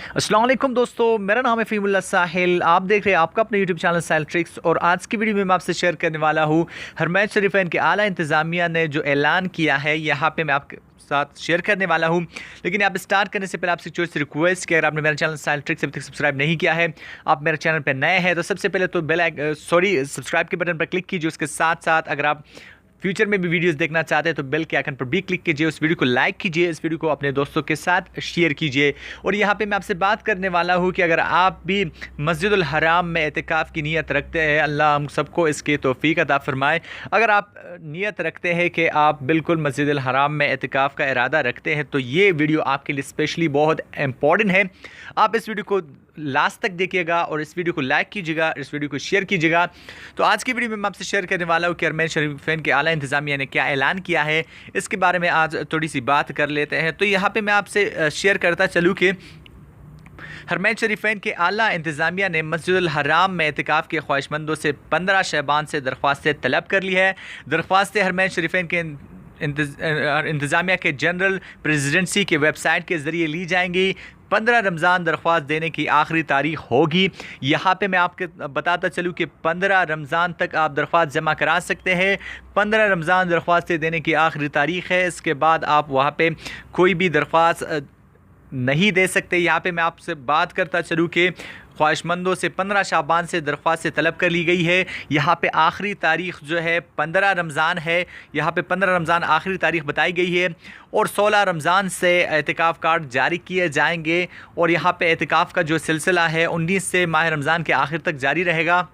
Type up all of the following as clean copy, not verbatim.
अस्सलाम वालेकुम दोस्तों, मेरा नाम है फ़हीमुल्लाह साहिल। आप देख रहे हैं आपका अपना यूट्यूब चैनल साहिल ट्रिक्स। और आज की वीडियो में मैं आपसे शेयर करने वाला हूँ हरमैन शरीफैन के आला इंतज़ामिया ने जो ऐलान किया है, यहाँ पे मैं आपके साथ शेयर करने वाला हूँ। लेकिन आप स्टार्ट करने से पहले आपसे छोटी सी रिक्वेस्ट कि अगर आपने मेरा चैनल साहिल ट्रिक्स अभी तक सब्सक्राइब नहीं किया है, आप मेरे चैनल पर नए हैं, तो सबसे पहले तो सब्सक्राइब के बटन पर क्लिक कीजिए। उसके साथ साथ अगर आप फ्यूचर में भी वीडियोस देखना चाहते हैं तो बेल के आइकन पर भी क्लिक कीजिए। उस वीडियो को लाइक कीजिए, इस वीडियो को अपने दोस्तों के साथ शेयर कीजिए। और यहाँ पे मैं आपसे बात करने वाला हूँ कि अगर आप भी मस्जिदुल हराम में एतिकाफ़ की नीयत रखते हैं, अल्लाह हम सबको इसकी तौफीक अता फरमाए। अगर आप नीयत रखते हैं कि आप बिल्कुल मस्जिदुल हराम में एतिकाफ़ का इरादा रखते हैं, तो ये वीडियो आपके लिए स्पेशली बहुत इंपॉर्टेंट है। आप इस वीडियो को लास्ट तक देखिएगा और इस वीडियो को लाइक कीजिएगा, इस वीडियो को शेयर कीजिएगा। तो आज की वीडियो में मैं आपसे शेयर करने वाला हूँ कि हरमैन शरीफैन के आला इंतज़ामिया ने क्या ऐलान किया है, इसके बारे में आज थोड़ी सी बात कर लेते हैं। तो यहाँ पे मैं आपसे शेयर करता चलूँ कि हरमैन शरीफैन के आला इंतज़ामिया ने मस्जिदुल हराम में एतिकाफ़ के ख्वाहिशमंदों से 15 शअबान से दरख्वास्तें तलब कर ली है। दरख्वास्तें हरमैन शरीफैन के इंतज़ामिया के जनरल प्रेसिडेंसी के वेबसाइट के ज़रिए ली जाएंगी। 15 रमज़ान दरख्वास्त देने की आखिरी तारीख होगी। यहाँ पे मैं आपको बताता चलूँ कि 15 रमज़ान तक आप दरख्वास्त जमा करा सकते हैं। 15 रमज़ान दरख्वास्तें देने की आखिरी तारीख है। इसके बाद आप वहाँ पे कोई भी दरख्वास्त नहीं दे सकते। यहाँ पे मैं आपसे बात करता चलूँ कि ख्वाहिशमंदों से 15 शाबान से दरख्वास्त से तलब कर ली गई है। यहाँ पे आखिरी तारीख़ जो है 15 रमज़ान है। यहाँ पे 15 रमज़ान आखिरी तारीख़ बताई गई है और 16 रमज़ान से एतिकाफ़ कार्ड जारी किए जाएंगे। और यहाँ पे एतिकाफ़ का जो सिलसिला है 19 से माह रमज़ान के आखिर तक जारी रहेगा।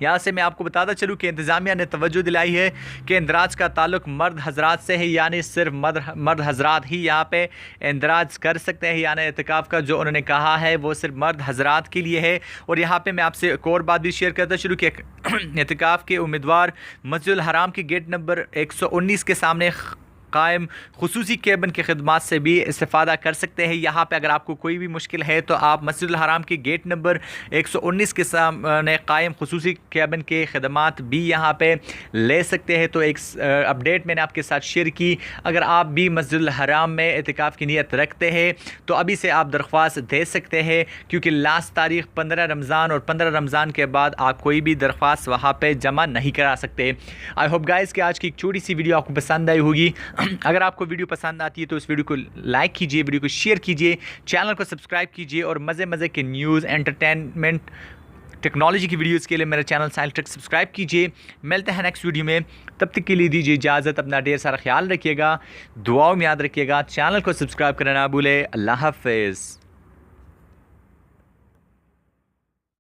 यहाँ से मैं आपको बताता चलूँ कि इंतज़ामिया ने तवज्जो दिलाई है कि इंदराज का ताल्लुक़ मर्द हजरात से है, यानी सिर्फ मर्द हजरात ही यहाँ पे इंदराज कर सकते हैं। यानी एतिकाफ़ का जो उन्होंने कहा है वो सिर्फ मर्द हजरात के लिए है। और यहाँ पे मैं आपसे एक और बात भी शेयर करता चलूँ कि एतिकाफ़ के उम्मीदवार मस्जिदुल हराम के गेट नंबर 119 के सामने कायम खुसूसी केबिन की खिदमात से भी इस्तेफ़ादा कर सकते हैं। यहाँ पे अगर आपको कोई भी मुश्किल है तो आप मस्जिदुल हराम के गेट नंबर 119 के सामने कायम खुसूसी केबिन के खिदमात भी यहाँ पे ले सकते हैं। तो एक अपडेट मैंने आपके साथ शेयर की। अगर आप भी मस्जिदुल हराम में एतिकाफ़ की नीयत रखते हैं तो अभी से आप दरख्वास्त दे सकते हैं, क्योंकि लास्ट तारीख़ 15 रमज़ान और 15 रमज़ान के बाद आप कोई भी दरख्वास्त वहाँ पर जमा नहीं करा सकते। आई होप गाइज़ कि आज की एक छोटी सी वीडियो आपको पसंद आई होगी। अगर आपको वीडियो पसंद आती है तो इस वीडियो को लाइक कीजिए, वीडियो को शेयर कीजिए, चैनल को सब्सक्राइब कीजिए और मज़े के न्यूज़, एंटरटेनमेंट, टेक्नोलॉजी की वीडियोस के लिए मेरा चैनल साहिल ट्रिक्स सब्सक्राइब कीजिए। मिलते हैं नेक्स्ट वीडियो में, तब तक के लिए दीजिए इजाज़त। अपना ढेर सारा ख्याल रखिएगा, दुआओं में याद रखिएगा, चैनल को सब्सक्राइब करना ना भूलें। अल्लाह हाफ़िज़।